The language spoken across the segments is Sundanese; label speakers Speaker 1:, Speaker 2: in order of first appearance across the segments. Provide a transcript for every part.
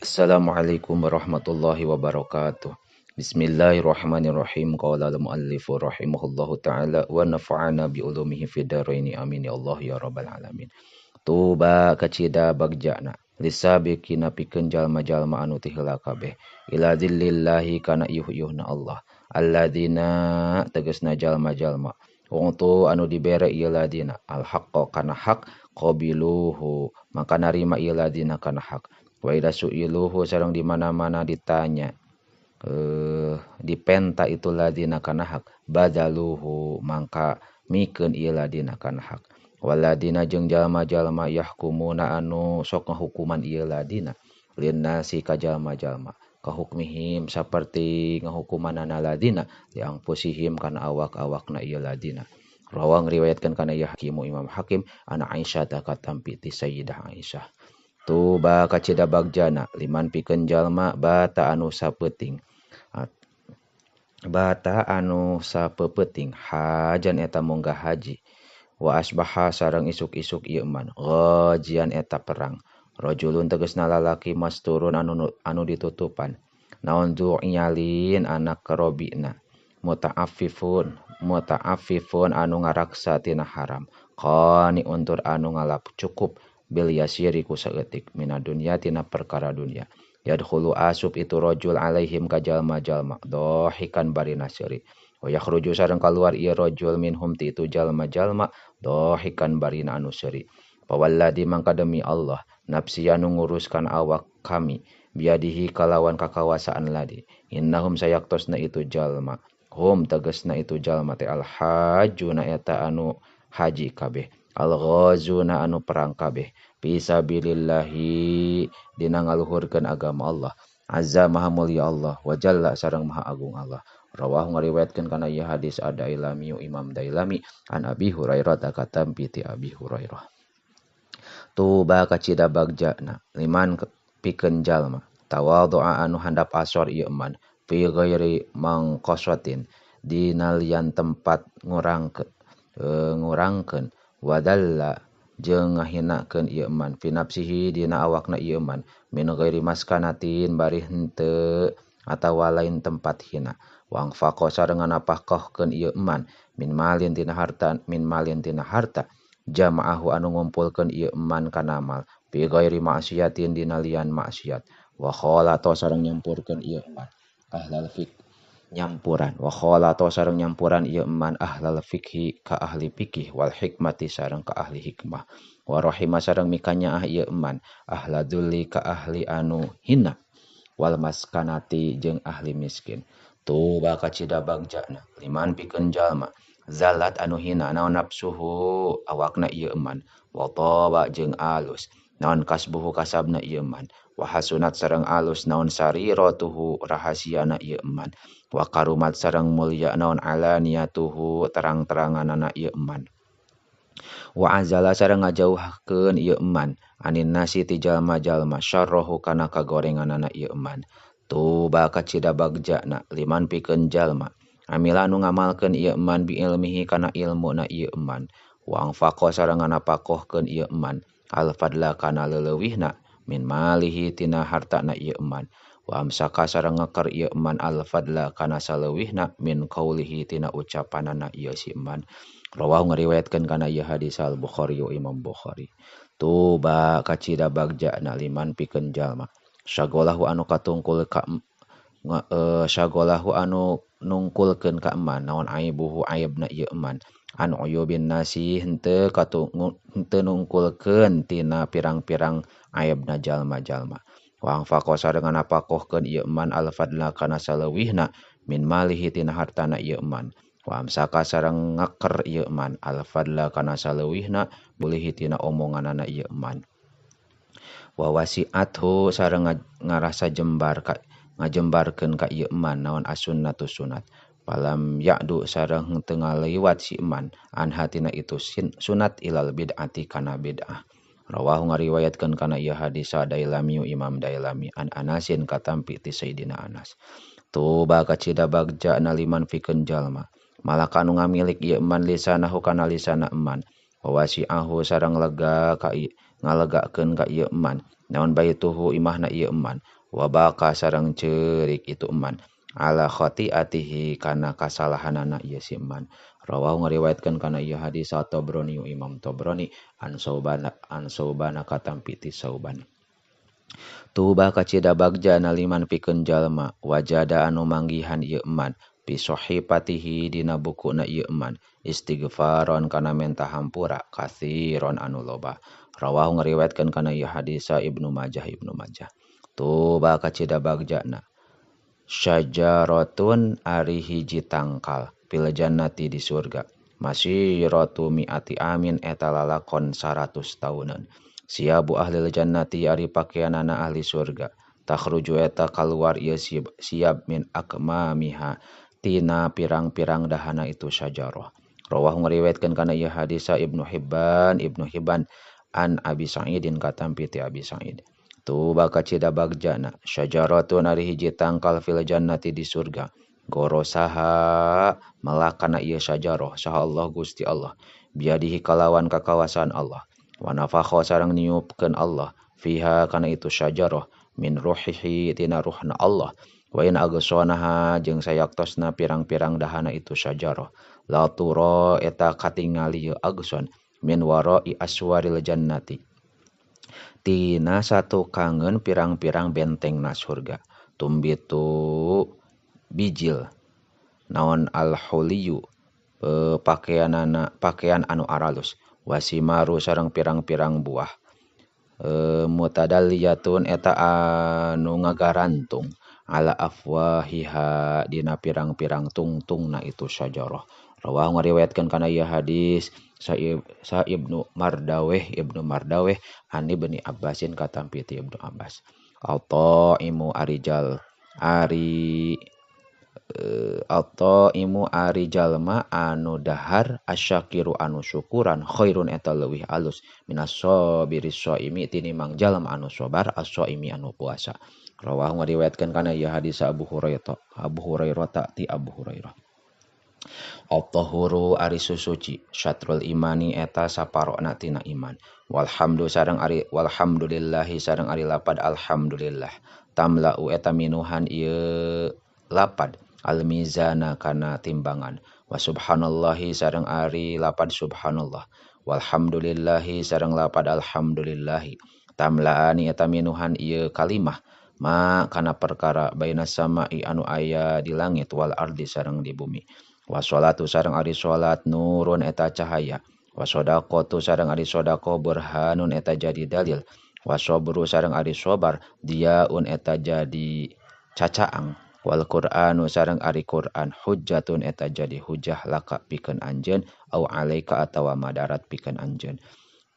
Speaker 1: Assalamualaikum warahmatullahi wabarakatuh. Bismillahirrahmanirrahim. Qala al-muallifu rahimahullahu ta'ala wa nafa'ana bi ulumihi fid dharaini amin ya Allah ya rabbal alamin. Tuba kacida bagjana lisabikina pikeun jalma-jalma anu ti heula kabeh ila dzillillahi kana yuh-yuhna Allah alladzina tegasna jalma-jalma untu anu dibere ieu ladina al haqqo kana hak qabiluhu maka narima ieu ladina kana hak wa ida su'iluhu sareng di mana-mana ditanya dipenta itu ladina kana hak badaluhu mangka mikeun ieu ladina kana hak waladina jeung jalma-jalma yahkumuna anu sok ngahukuman ieu ladina linnasi ka jalma-jalma kahukmihim saperti ngahukumanana ladina yang posihim kana awak-awakna ieu ladina rawang riwayatkeun kana ieu Hakimu Imam Hakim ana Aisyah katampi ti Sayyidah Aisyah tuba kacida bagjana liman pikeun jalma bata anu sapeuting hajan eta munggah haji wa asbaha sareng isuk-isuk ieu man ghajian eta perang rajulun tegasna lalaki masturun anu ditutupan naon nyalin anak kerobina muta'affifun anu ngaraksa tina haram qani untur anu ngalap cukup bil yasiri ku saeutik mina dunya tina perkara dunya yadkhulu asub itu rajul alaihim ka jalma-jalma dohikan bari nasri wa yakhruju sareng kaluar ieu rajul minhum ti itu jalma-jalma dohikan barina anu seuri pawalladi mangka demi Allah nafsi anu nguruskan awak kami biadihi kalawan kakawasaan ladi innahum sayaktosna itu jalma hum tegasna itu jalma teh al hajuna eta anu haji kabeh al ghazuna anu perang kabeh fisabilillahi dina ngaluhurkeun agama Allah azza maha mulia Allah wa jalla sareng maha agung Allah rawahu ngariwayatkeun kana ieu hadis Ad-Dailami Imam Dailami an Abi Hurairah katampi ti Abi Hurairah tuba kacida bagjana liman pikeun jalma tawadhu'a anu handap asor ieu man fi ghairi mangqasatin dina lian tempat ngurangkeun wadalla jeung ngahinakeun ieu man fi nafsihi dina awakna ieu man min ghairi maskanatin bari henteu atawa lain tempat hina wang faqo sareng nganapakohkeun ieu man min malin tina harta jama'ahu anu ngumpulkeun ieu man kana mal fi ghairi ma'siyatin dina lian maksiat wa khalato sareng nyampurkeun ieu man ahlal fiqh ieu man ahlal fikhi ka ahli fikih wal hikmati sareng ka ahli hikmah wa rahima sareng mikanya ieu man ahladulli ka ahli anu hina wal maskanati jeung ahli miskin tuba kacida bagjana liman pikeun jalma zalat anu hina naon nafsuhu awakna ieu man wa taba jeung alus naon kasbuhu kasabna ieu man wa hasunat sareng alus naon sariratuhu rahasiana ieu man wa karumat sareng mulia naon alaniyatuhu terang-teranganana ieu man wa azala sareng ngajauhkeun ieu man anin nasi ti jalma-jalma syarrahu kana kagorenganana ieu man tuba kacida bagjana liman pikeun jalma amila nu ngamalkeun ieu man bi ilmihi kana ilmuna ieu man wa angfaqo sareng nganapakohkeun ieu man al fadla kana leuleuwihna min malihi tina hartana ieu man wa amsaka sareng ngekeur ieu man al fadla kana saleuwihna min qaulihi tina ucapanana ieu si man rawahu ngariwayatkeun kana ieu hadis al Bukhari Imam Bukhari tuba kacida bagjana liman pikeun jalma syagolahu anu nungkulkeun ka man naon aibuhu aibna ieu man an uyubin nasi henteu nungkulkeun tina pirang-pirang aibna jalma-jalma wa angfaqo sareng nganapakohkeun ieu man al fadla kana saleuwihna min malihi tina hartana ieu man wa amsaka sareng ngaker ieu man al fadla kana saleuwihna bulihi tina omonganana ieu man wa wasi'athu sareng ngarasa ngajembarkeun ka ieu man naon as-sunnatu sunat palam ya'du sareng teu ngaliwat si man an hatina itu sunat ilal bid'ati kana bid'ah rawahu ngariwayatkeun kana ieu hadis Dailami Imam Dailami an Anasin katampi ti Sayyidina Anas tuba kacida bagjana liman pikeun jalma malaka anu ngamilik ieu man lisanahu kana lisana man wa wasi'ahu sareng ngalegakeun ka ieu man naon baituhu imahna ieu eman, wa baka sareng ceurik itu eman, ala khati'atihi kana kasalahanana ieu si eman. Rawahu ngariwayatkeun kana ieu hadis at-Tabrani Imam Tabrani an Saubana katampi ti Sauban. Tuba kacida bagja naliman pikeun jalma wajada anu manggihan ieu eman fi sahifatihi dina bukuna ieu eman istighfaron kana menta hampura katsiron anu loba. Rawahu ngariwayatkeun kana ieu hadis Ibnu Majah. Tuba kacida bagjana syajaratun ari hiji tangkal fil jannati di surga masyiratu mi'ati amin eta lalakon 100 tahunan. Siabu ahli jannati ari pakaianana ahli surga takhruju eta kaluar ieu siab min akmamiha tina pirang-pirang dahana itu syajarah. Rawahu ngariwayatkeun kana ieu hadis Ibnu Hibban an Abi Sa'idin katampi ti Abi Sa'id. Tuba kacida bagjana syajaratun ari hiji tangkal fil jannati di surga gorosaha malakana ieu syajarah saha Allah Gusti Allah biadihi kalawan kakawasan Allah wa nafakha sareng niupkeun Allah fiha kana itu syajarah min ruhihi tina ruhna Allah wa in agsonaha jeung sayaktosna pirang-pirang dahana itu syajarah la tura eta katingali ieu agson min warai aswaril jannati tina satu kangen pirang-pirang bentengna surga tumbitu bijil naon al-huliyu pakaian anu aralus wasimaru sareng pirang-pirang buah mutadalliyatun eta anu ngagarantung ala afwahiha dina pirang-pirang tungtungna itu syajarah. Rawahu ngariwayatkeun kana ieu hadis sa Ibnu Mardaweh an Ibnu Abbasin katampi ti Ibnu Abbas. Al-ta'imu ari jalma anu dahar asyakiru anu syukuran khairun eta leuwih alus minas sabiri shaimi tinimang jalma anu sabar as-shaimi anu puasa. Rawahu ngariwayatkeun kana ieu hadis Abu Hurairah. At-tahuru ari susuci syatrul imani eta saparona tina iman. Walhamdulillahi sareng ari lapad alhamdulillah. Tamla'u eta minuhan ieu lapad al-mizana kana timbangan. Wa subhanallahi sareng ari lapad subhanallah. Walhamdulillahi sareng lapad alhamdulillahi. Tamla'ani eta minuhan ieu kalimah ma kana perkara baina sama'i anu aya di langit wal ardi sareng di bumi. Washolatu sareng ari sholat nurun eta cahaya. Wasodaqatu sareng ari sodaqo burhanun eta jadi dalil. Wasobru sareng ari sobar diaun eta jadi cacaang. Wal Qur'anu sareng ari Qur'an hujjatun eta jadi hujjah laka pikeun anjeun au alaika atawa madarat pikeun anjeun.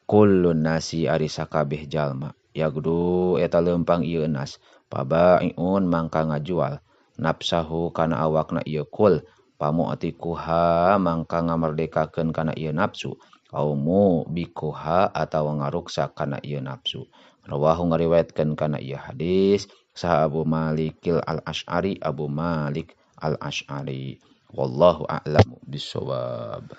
Speaker 1: Kullun nasi ari sakabeh jalma yagdu eta leumpang ieu nas pabaiun mangka ngajual nafsahu kana awakna ieu kul pamu'tikuha mangka ngamerdekakeun kana ieu nafsu au mu bikuha atawa ngaruksak kana ieu nafsu. Rawahu ngariwayatkeun kana ieu hadis saha Abu Malik al-Asy'ari wallahu a'lamu bissawab.